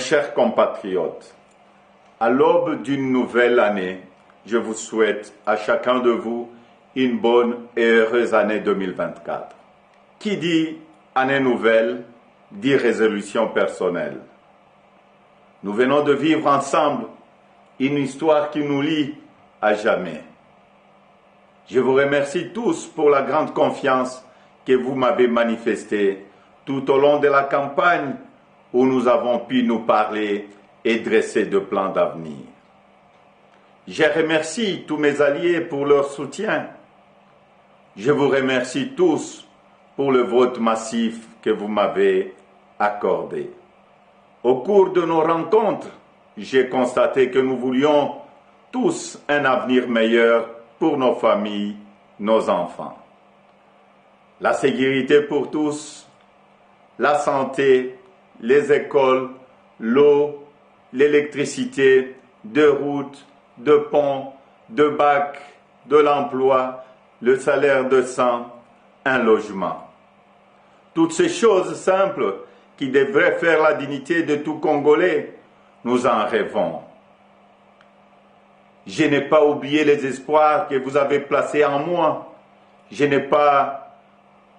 chers compatriotes, à l'aube d'une nouvelle année, je vous souhaite à chacun de vous une bonne et heureuse année 2024. Qui dit année nouvelle, dit résolution personnelle. Nous venons de vivre ensemble une histoire qui nous lie à jamais. Je vous remercie tous pour la grande confiance que vous m'avez manifestée tout au long de la campagne où nous avons pu nous parler et dresser de plans d'avenir. Je remercie tous mes alliés pour leur soutien. Je vous remercie tous pour le vote massif que vous m'avez accordé. Au cours de nos rencontres, j'ai constaté que nous voulions tous un avenir meilleur pour nos familles, nos enfants. La sécurité pour tous, la santé, les écoles, l'eau, l'électricité, de routes, de ponts, de bacs, de l'emploi, le salaire décent, un logement. Toutes ces choses simples qui devraient faire la dignité de tout Congolais, nous en rêvons. Je n'ai pas oublié les espoirs que vous avez placés en moi. Je n'ai pas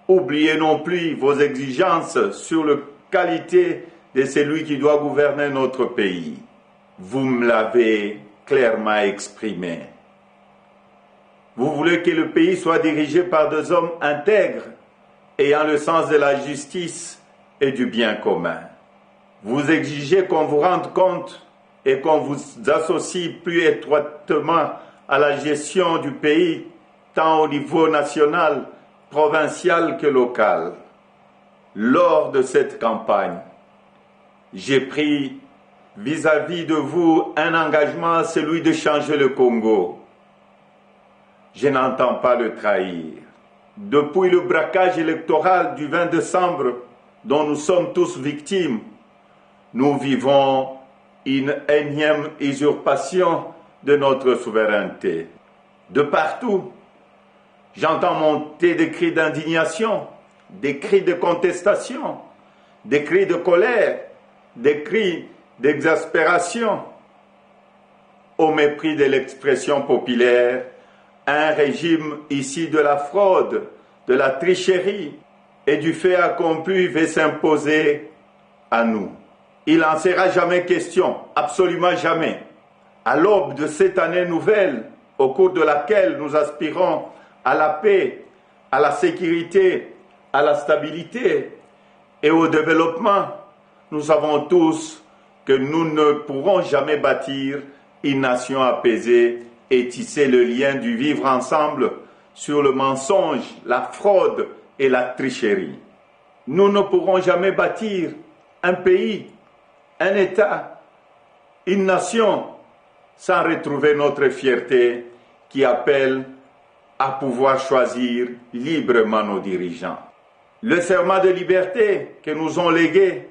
oublié non plus vos exigences sur la qualité de celui qui doit gouverner notre pays. Vous me l'avez clairement exprimé. Vous voulez que le pays soit dirigé par des hommes intègres, ayant le sens de la justice et du bien commun. Vous exigez qu'on vous rende compte et qu'on vous associe plus étroitement à la gestion du pays, tant au niveau national, provincial que local. Lors de cette campagne, j'ai pris vis-à-vis de vous un engagement, celui de changer le Congo. Je n'entends pas le trahir. Depuis le braquage électoral du 20 décembre, dont nous sommes tous victimes, nous vivons une énième usurpation de notre souveraineté. De partout, j'entends monter des cris d'indignation, des cris de contestation, des cris de colère, des cris d'exaspération. Au mépris de l'expression populaire, un régime issu de la fraude, de la tricherie et du fait accompli veut s'imposer à nous. Il n'en sera jamais question, absolument jamais. À l'aube de cette année nouvelle, au cours de laquelle nous aspirons à la paix, à la sécurité, à la stabilité et au développement, nous savons tous que nous ne pourrons jamais bâtir une nation apaisée et tisser le lien du vivre ensemble sur le mensonge, la fraude et la tricherie. Nous ne pourrons jamais bâtir un pays, un État, une nation sans retrouver notre fierté qui appelle à pouvoir choisir librement nos dirigeants. Le serment de liberté que nous ont légué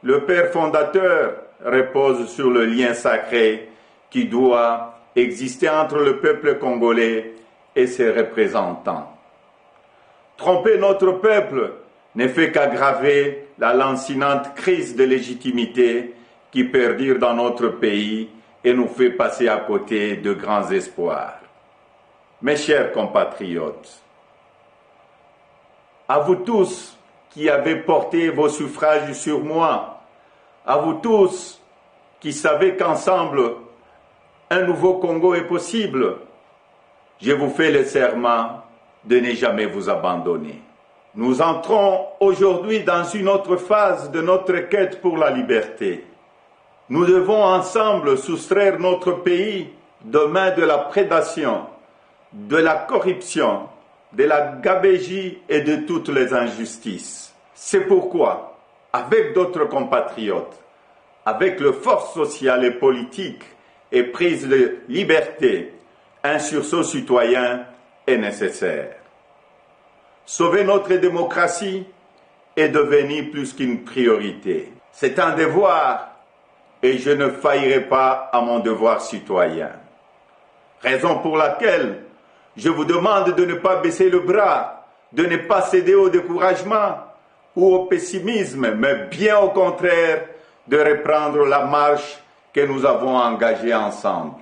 le Père fondateur repose sur le lien sacré qui doit exister entre le peuple congolais et ses représentants. Tromper notre peuple ne fait qu'aggraver la lancinante crise de légitimité qui perdure dans notre pays et nous fait passer à côté de grands espoirs. Mes chers compatriotes, à vous tous qui avez porté vos suffrages sur moi, à vous tous qui savez qu'ensemble, un nouveau Congo est possible, je vous fais le serment de ne jamais vous abandonner. Nous entrons aujourd'hui dans une autre phase de notre quête pour la liberté. Nous devons ensemble soustraire notre pays des mains de la prédation, de la corruption, de la gabegie et de toutes les injustices. C'est pourquoi, avec d'autres compatriotes, avec les forces sociales et politiques et prise de liberté, un sursaut citoyen est nécessaire. Sauver notre démocratie est devenu plus qu'une priorité. C'est un devoir et je ne faillirai pas à mon devoir citoyen. Raison pour laquelle je vous demande de ne pas baisser le bras, de ne pas céder au découragement ou au pessimisme, mais bien au contraire, de reprendre la marche que nous avons engagée ensemble.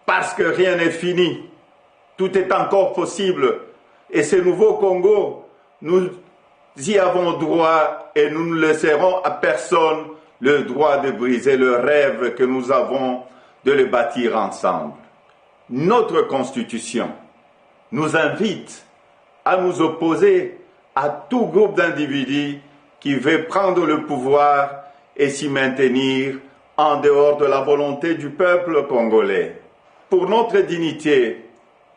Parce que rien n'est fini, tout est encore possible. Et ce nouveau Congo, nous y avons droit et nous ne laisserons à personne le droit de briser le rêve que nous avons de le bâtir ensemble. Notre Constitution nous invite à nous opposer à tout groupe d'individus qui veut prendre le pouvoir et s'y maintenir en dehors de la volonté du peuple congolais. Pour notre dignité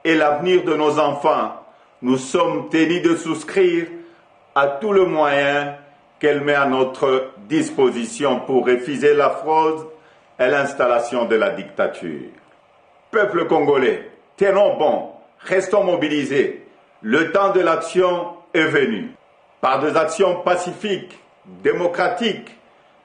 et l'avenir de nos enfants, nous sommes tenus de souscrire à tout le moyen qu'elle met à notre disposition pour refuser la fraude et l'installation de la dictature. Peuple congolais, tenons bon, restons mobilisés. Le temps de l'action est venu. Par des actions pacifiques, démocratiques,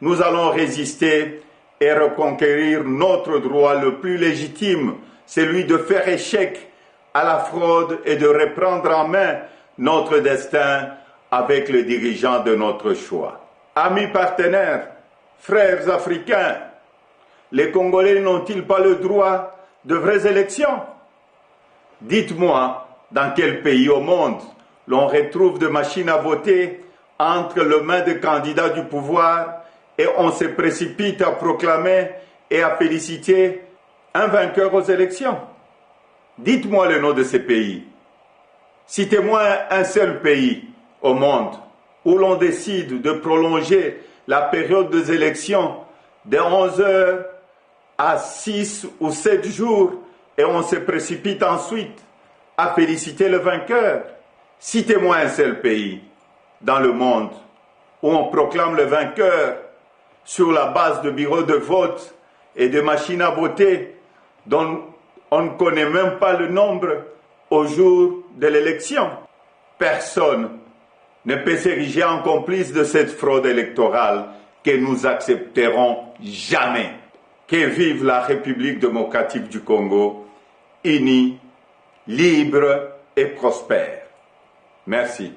nous allons résister et reconquérir notre droit le plus légitime, celui de faire échec à la fraude et de reprendre en main notre destin avec les dirigeants de notre choix. Amis partenaires, frères africains, les Congolais n'ont-ils pas le droit de vraies élections? Dites-moi, dans quel pays au monde l'on retrouve des machines à voter entre les mains des candidats du pouvoir et on se précipite à proclamer et à féliciter un vainqueur aux élections? Dites-moi le nom de ces pays. Citez-moi un seul pays au monde où l'on décide de prolonger la période des élections de 11 heures à 6 ou 7 jours et on se précipite ensuite à féliciter le vainqueur. Citez-moi un seul pays dans le monde où on proclame le vainqueur sur la base de bureaux de vote et de machines à voter dont on ne connaît même pas le nombre au jour de l'élection. Personne ne peut s'ériger en complice de cette fraude électorale que nous accepterons jamais. Que vive la République démocratique du Congo, unie, libre et prospère. Merci.